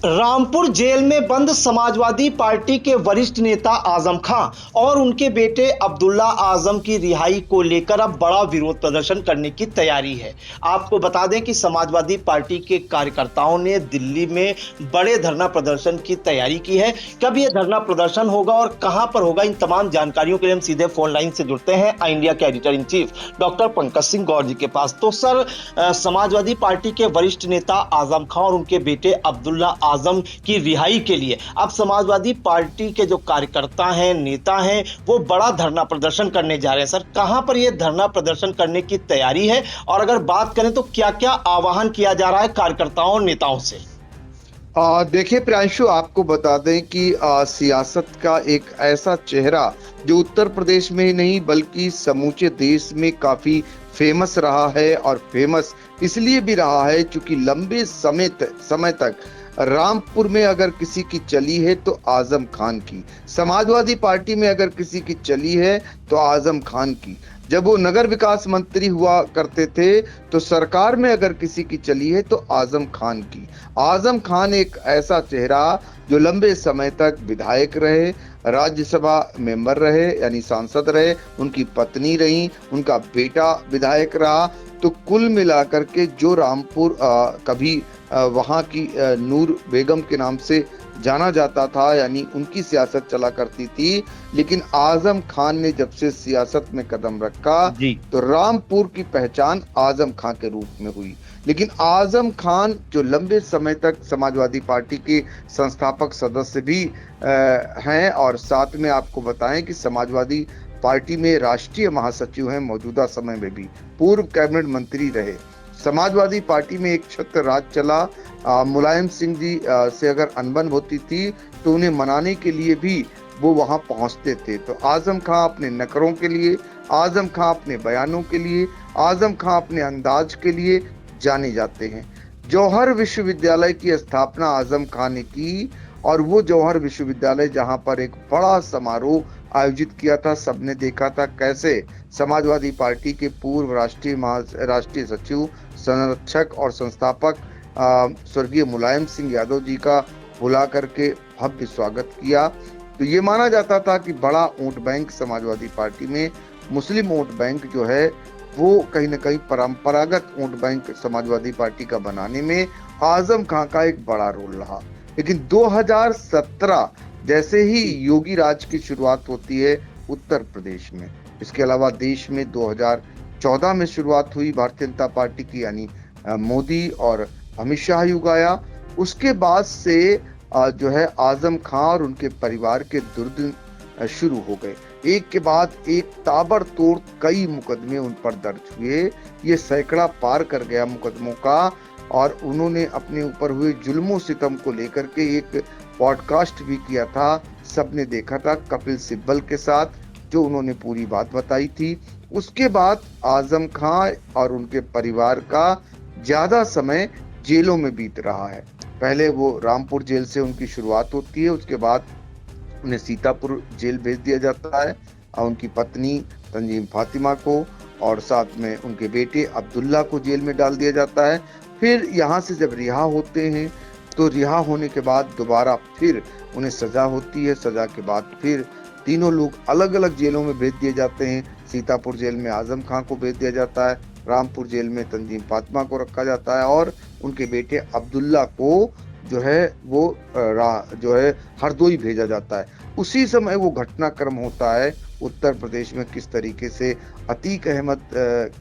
Rampur jail में बंद Samajwadi party के वरिष्ठ नेता आजम खां और उनके बेटे अब्दुल्ला आजम की रिहाई को लेकर अब बड़ा विरोध प्रदर्शन करने की तैयारी है। आपको बता दें कि समाजवादी पार्टी के कार्यकर्ताओं ने दिल्ली में बड़े धरना प्रदर्शन की तैयारी की है। कब यह धरना प्रदर्शन होगा और कहां पर होगा, इन तमाम जानकारियों के लिए हम सीधे फोन लाइन से जुड़ते हैं आई इंडिया के editor in chief doctor Pankaj Singh Gaur ji के पास। तो सर, समाजवादी पार्टी के वरिष्ठ नेता आजम खां और उनके बेटे अब्दुल्ला आजम की रिहाई के लिए अब समाजवादी पार्टी के जो कार्यकर्ता हैं, नेता हैं, वो बड़ा धरना प्रदर्शन करने जा रहे हैं। सर, कहां पर यह धरना प्रदर्शन करने की तैयारी है और अगर बात करें तो क्या क्या आह्वान किया जा रहा है कार्यकर्ताओं और नेताओं से? देखिए प्रियांशु, आपको बता दें कि सियासत का एक ऐसा चेहरा जो उत्तर प्रदेश में ही नहीं बल्कि समूचे देश में काफी फेमस रहा है, और फेमस इसलिए भी रहा है क्योंकि लंबे समय तक रामपुर में अगर किसी की चली है तो आजम खान की, समाजवादी पार्टी में अगर किसी की चली है तो आजम खान की। जब वो नगर विकास मंत्री हुआ करते थे तो सरकार में अगर किसी की चली है तो आजम खान की। आजम खान एक ऐसा चेहरा जो लंबे समय तक विधायक रहे, राज्यसभा मेंबर रहे यानी सांसद रहे, उनकी पत्नी रही, उनका बेटा विधायक रहा। तो कुल मिलाकर के जो रामपुर कभी वहां की नूर बेगम के नाम से जाना जाता था, यानी उनकी सियासत चला करती थी। लेकिन आजम खान ने जब से सियासत में कदम रखा तो रामपुर की पहचान आजम खान के रूप में हुई। लेकिन आजम खान जो लंबे समय तक समाजवादी पार्टी के संस्थापक सदस्य भी हैं, और साथ में आपको बताएं कि समाजवादी पार्टी में राष्ट्रीय महासचिव हैं, मौजूदा समय में भी पूर्व कैबिनेट मंत्री रहे। समाजवादी पार्टी में एक छत्र राज चला। मुलायम सिंह जी से अगर अनबन होती थी तो उन्हें मनाने के लिए भी वो वहां पहुंचते थे। तो आजम खां अपने नखरों के लिए, आजम खां अपने बयानों के लिए, आजम खां अपने अंदाज के लिए जाने जाते हैं। जौहर विश्वविद्यालय की स्थापना आजम खां ने की, और वो जौहर विश्वविद्यालय जहां पर एक बड़ा समारोह आयोजित किया था, सबने देखा था कैसे समाजवादी पार्टी के पूर्व राष्ट्रीय सचिव, संरक्षक और संस्थापक स्वर्गीय मुलायम सिंह यादव जी का बुला करके भव्य स्वागत किया। तो ये माना जाता था कि बड़ा वोट बैंक समाजवादी पार्टी में, मुस्लिम वोट बैंक जो है वो कहीं ना कहीं परंपरागत वोट बैंक समाजवादी पार्टी का बनाने में आजम खां का एक बड़ा रोल रहा। लेकिन 2017 जैसे ही योगी राज की शुरुआत होती है उत्तर प्रदेश में, इसके अलावा देश में 2014 में शुरुआत हुई भारतीय जनता पार्टी की, यानी मोदी और अमित शाह युग आया। उसके बाद से जो है आजम खां और उनके परिवार के दुर्दिन शुरू हो गए। एक के बाद एक ताबड़तोड़ कई मुकदमे उन पर दर्ज हुए। ये सैकड़ा पार कर गया मुकदमों का, और उन्होंने अपने ऊपर हुए जुल्मों सितम को लेकर के एक पॉडकास्ट भी किया था, सबने देखा था, कपिल सिब्बल के साथ, जो उन्होंने पूरी बात बताई थी। उसके बाद आजम खां और उनके परिवार का ज्यादा समय जेलों में बीत रहा है। पहले वो रामपुर जेल से उनकी शुरुआत होती है, उसके बाद उन्हें सीतापुर जेल भेज दिया जाता है, और उनकी पत्नी तंजीम फातिमा को और साथ में उनके बेटे अब्दुल्ला को जेल में डाल दिया जाता है। फिर यहाँ से जब रिहा होते हैं तो रिहा होने के बाद दोबारा फिर उन्हें सजा होती है। सजा के बाद फिर तीनों लोग अलग अलग जेलों में भेज दिए जाते हैं। सीतापुर जेल में आजम खां को भेज दिया जाता है, रामपुर जेल में तंजीम फातिमा को रखा जाता है, और उनके बेटे अब्दुल्ला को जो है हरदोई भेजा जाता है। उसी समय वो घटनाक्रम होता है उत्तर प्रदेश में, किस तरीके से अतीक अहमद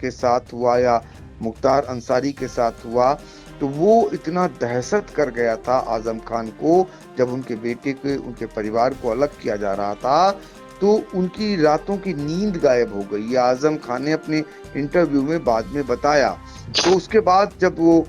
के साथ हुआ या मुख्तार अंसारी के साथ हुआ। तो वो इतना दहशत कर गया था आजम खान को, जब उनके बेटे के, उनके परिवार को अलग किया जा रहा था, तो उनकी रातों की नींद गायब हो गई। ये आजम खान ने अपने इंटरव्यू में बाद में बताया। तो उसके बाद जब वो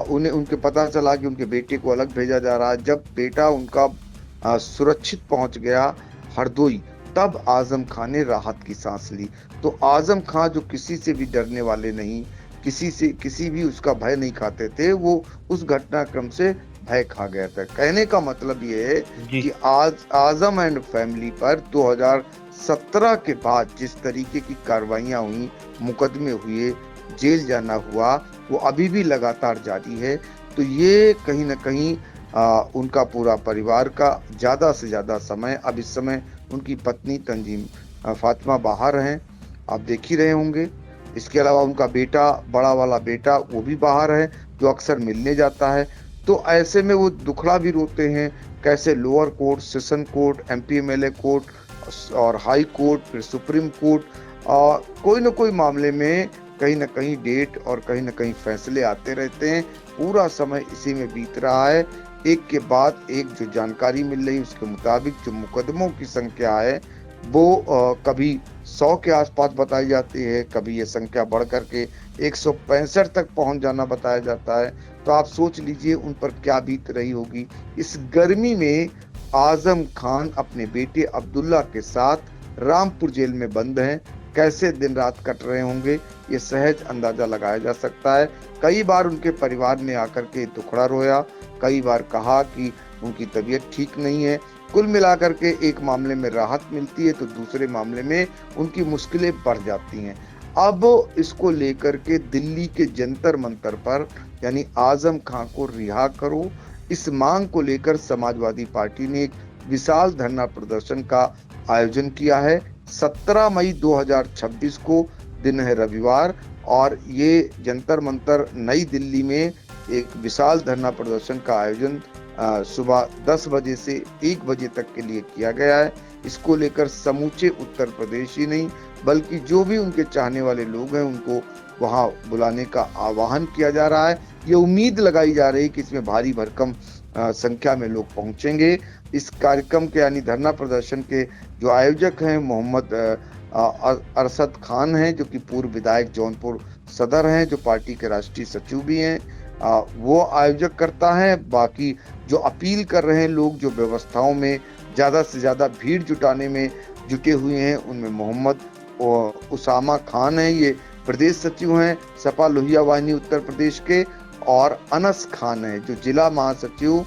उन्हें उनके पता चला कि उनके बेटे को अलग भेजा जा रहा है, जब बेटा उनका सुरक्षित पहुंच गया हरदोई, तब आजम खान ने राहत की सांस ली। तो आजम खान जो किसी से भी डरने वाले नहीं, किसी भी उसका भय नहीं खाते थे, वो उस घटनाक्रम से भय खा गया था। कहने का मतलब ये है कि आजम एंड फैमिली पर 2017 के बाद जिस तरीके की कार्रवाइयां हुई, मुकदमे हुए, जेल जाना हुआ, वो अभी भी लगातार जारी है। तो ये कहीं ना कहीं उनका पूरा परिवार का ज़्यादा से ज़्यादा समय, अब इस समय उनकी पत्नी तंजीम फातिमा बाहर हैं, आप देख ही रहे होंगे। इसके अलावा उनका बेटा, बड़ा वाला बेटा, वो भी बाहर है, जो अक्सर मिलने जाता है। तो ऐसे में वो दुखड़ा भी रोते हैं, कैसे lower court, session court, MP MLA court और हाई कोर्ट, फिर सुप्रीम कोर्ट, कोई न कोई मामले में कहीं न कहीं डेट और कहीं न कहीं फैसले आते रहते हैं। पूरा समय इसी में बीत रहा है। एक के बाद एक जो जानकारी मिल रही है उसके मुताबिक जो मुकदमों की संख्या है वो कभी 100 के आसपास बताई जाती है, कभी ये संख्या बढ़ करके 165 तक पहुंच जाना बताया जाता है। तो आप सोच लीजिए उन पर क्या बीत रही होगी। इस गर्मी में आजम खान अपने बेटे अब्दुल्ला के साथ रामपुर जेल में बंद हैं। कैसे दिन रात कट रहे होंगे ये सहज अंदाजा लगाया जा सकता है। कई बार उनके परिवार ने आकर के दुखड़ा रोया, कई बार कहा कि उनकी तबीयत ठीक नहीं है। कुल मिलाकर के एक मामले में राहत मिलती है तो दूसरे मामले में उनकी मुश्किलें बढ़ जाती हैं। अब इसको लेकर के दिल्ली के जंतर मंतर पर यानी आजम खान को रिहा करो, इस मांग को लेकर समाजवादी पार्टी ने एक विशाल धरना प्रदर्शन का आयोजन किया है। 17 मई 2026 को दिन है रविवार और ये जंतर मंतर नई दिल्ली में एक विशाल धरना प्रदर्शन का आयोजन सुबह 10 बजे से 1 बजे तक के लिए किया गया है। इसको लेकर समूचे उत्तर प्रदेश ही नहीं बल्कि जो भी उनके चाहने वाले लोग हैं उनको वहां बुलाने का आह्वान किया जा रहा है। ये उम्मीद लगाई जा रही है कि इसमें भारी भरकम संख्या में लोग पहुंचेंगे। इस कार्यक्रम के यानी धरना प्रदर्शन के जो आयोजक हैं मोहम्मद अरशद खान हैं, जो कि पूर्व विधायक जौनपुर सदर हैं, जो पार्टी के राष्ट्रीय सचिव भी हैं, वो आयोजक करता है। बाकी जो अपील कर रहे हैं लोग, जो व्यवस्थाओं में ज़्यादा से ज़्यादा भीड़ जुटाने में जुटे हुए हैं, उनमें मोहम्मद उसामा खान हैं, ये प्रदेश सचिव हैं सपा लोहिया वाहिनी उत्तर प्रदेश के, और अनस खान है जो जिला महासचिव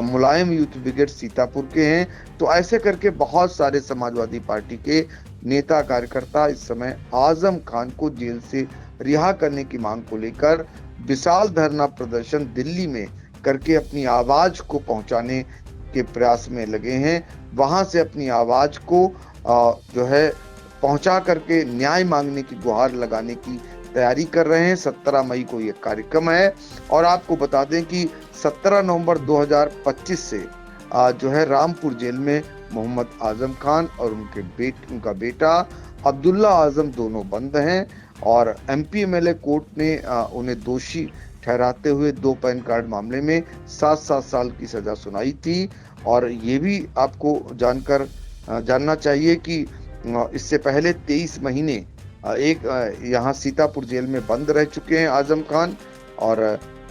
मुलायम यूथ ब्रिगेड सीतापुर के हैं। तो ऐसे करके बहुत सारे समाजवादी पार्टी के नेता कार्यकर्ता इस समय आजम खान को जेल से रिहा करने की मांग को लेकर विशाल धरना प्रदर्शन दिल्ली में करके अपनी आवाज को पहुंचाने के प्रयास में लगे हैं। वहां से अपनी आवाज को जो है पहुंचा करके न्याय मांगने की गुहार लगाने की तैयारी कर रहे हैं। 17 मई को ये कार्यक्रम है और आपको बता दें कि 17 नवंबर 2025 से जो है रामपुर जेल में मोहम्मद आजम खान और उनका बेटा अब्दुल्ला आजम दोनों बंद हैं और एमपी एमएलए कोर्ट ने उन्हें दोषी ठहराते हुए 2 पैन कार्ड मामले में 7-7 साल की सजा सुनाई थी। और ये भी आपको जानना चाहिए कि इससे पहले 23 महीने यहाँ सीतापुर जेल में बंद रह चुके हैं आजम खान और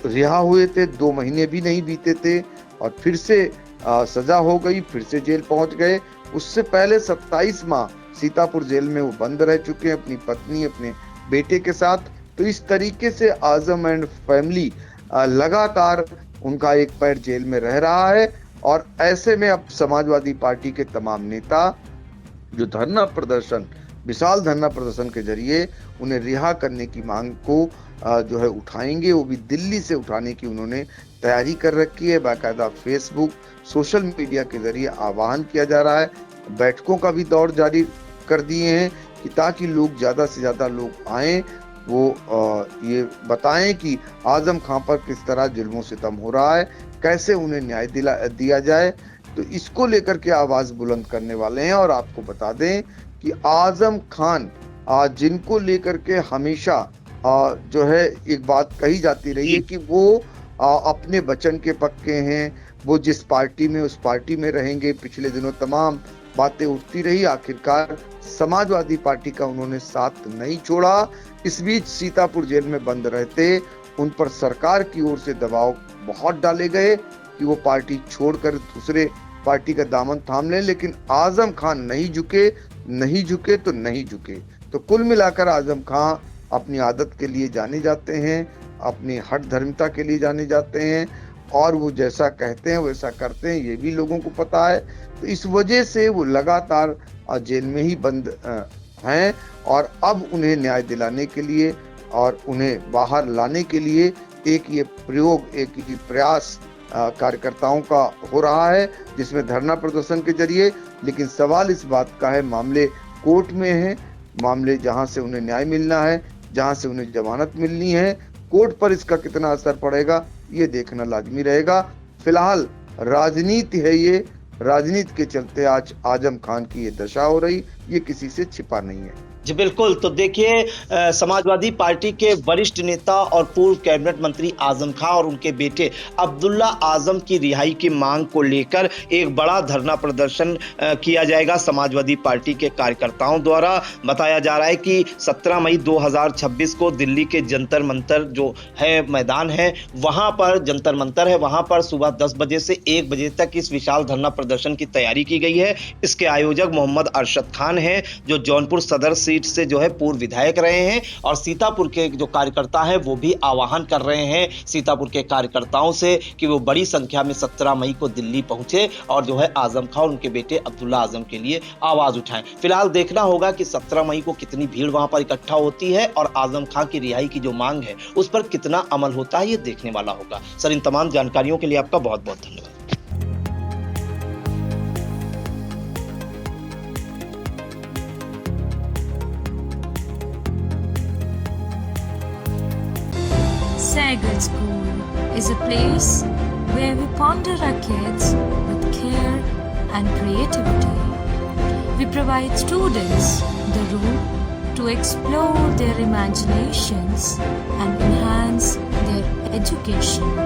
रिहा हुए थे, 2 महीने भी नहीं बीते थे और फिर से सजा हो गई, फिर से जेल पहुंच गए। उससे पहले 27 माह सीतापुर जेल में वो बंद रह चुके हैं अपनी पत्नी अपने बेटे के साथ। तो इस तरीके से आजम एंड फैमिली लगातार उनका एक पैर जेल में रह रहा है और ऐसे में अब समाजवादी पार्टी के तमाम नेता जो विशाल धरना प्रदर्शन के जरिए उन्हें रिहा करने की मांग को जो है उठाएंगे, वो भी दिल्ली से उठाने की उन्होंने तैयारी कर रखी है। बाकायदा फेसबुक सोशल मीडिया के जरिए आह्वान किया जा रहा है, बैठकों का भी दौर जारी कर दिए हैं कि ताकि लोग ज़्यादा से ज़्यादा लोग आए, वो ये बताएं कि आजम खान पर किस तरह जुल्म सितम हो रहा है, कैसे उन्हें न्याय दिया जाए। तो इसको लेकर के आवाज़ बुलंद करने वाले हैं। और आपको बता दें कि आजम खान जिनको लेकर के हमेशा जो है एक बात कही जाती रही है कि वो अपने वचन के पक्के हैं, वो जिस पार्टी में उस पार्टी में रहेंगे। पिछले दिनों तमाम बातें उठती रही, आखिरकार समाजवादी पार्टी का उन्होंने साथ नहीं छोड़ा। इस बीच सीतापुर जेल में बंद रहते उन पर सरकार की ओर से दबाव बहुत डाले गए कि वो पार्टी छोड़कर दूसरे पार्टी का दामन थाम लें, लेकिन आजम खान नहीं झुके तो नहीं झुके। तो कुल मिलाकर आजम खान अपनी आदत के लिए जाने जाते हैं, अपनी हठ धर्मिता के लिए जाने जाते हैं और वो जैसा कहते हैं वैसा करते हैं, ये भी लोगों को पता है। तो इस वजह से वो लगातार जेल में ही बंद हैं और अब उन्हें न्याय दिलाने के लिए और उन्हें बाहर लाने के लिए एक ये प्रयास कार्यकर्ताओं का हो रहा है, जिसमें धरना प्रदर्शन के जरिए। लेकिन सवाल इस बात का है, मामले कोर्ट में है, मामले जहां से उन्हें न्याय मिलना है, जहां से उन्हें जमानत मिलनी है, कोर्ट पर इसका कितना असर पड़ेगा ये देखना लाजमी रहेगा। फिलहाल राजनीति है ये, राजनीति के चलते आज आजम खान की ये दशा हो रही, ये किसी से छिपा नहीं है। जी बिल्कुल। तो देखिए, समाजवादी पार्टी के वरिष्ठ नेता और पूर्व कैबिनेट मंत्री आजम खां और उनके बेटे अब्दुल्ला आजम की रिहाई की मांग को लेकर एक बड़ा धरना प्रदर्शन किया जाएगा समाजवादी पार्टी के कार्यकर्ताओं द्वारा। बताया जा रहा है कि 17 मई 2026 को दिल्ली के जंतर मंतर जो है मैदान है, वहां पर जंतर मंतर है, वहां पर सुबह 10 बजे से 1 बजे तक इस विशाल धरना प्रदर्शन की तैयारी की गई है। इसके आयोजक मोहम्मद अरशद खान हैं, जो जौनपुर सदर सीट से जो है पूर्व विधायक रहे हैं, और सीतापुर के जो कार्यकर्ता हैं वो भी आह्वान कर रहे हैं सीतापुर के कार्यकर्ताओं से कि वो बड़ी संख्या में 17 मई को दिल्ली पहुंचे और जो है आजम खान और उनके बेटे अब्दुल्ला आजम के लिए आवाज उठाएं। फिलहाल देखना होगा कि 17 मई को कितनी भीड़ वहां पर इकट्ठा होती है और आजम खान की रिहाई की जो मांग है उस पर कितना अमल होता है, ये देखने वाला होगा। सर, इन तमाम जानकारियों के लिए आपका बहुत बहुत धन्यवाद। Sagar School is a place where we ponder our kids with care and creativity. We provide students the room to explore their imaginations and enhance their education.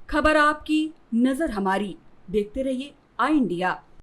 खबर आपकी, नजर हमारी। देखते रहिए आई इंडिया।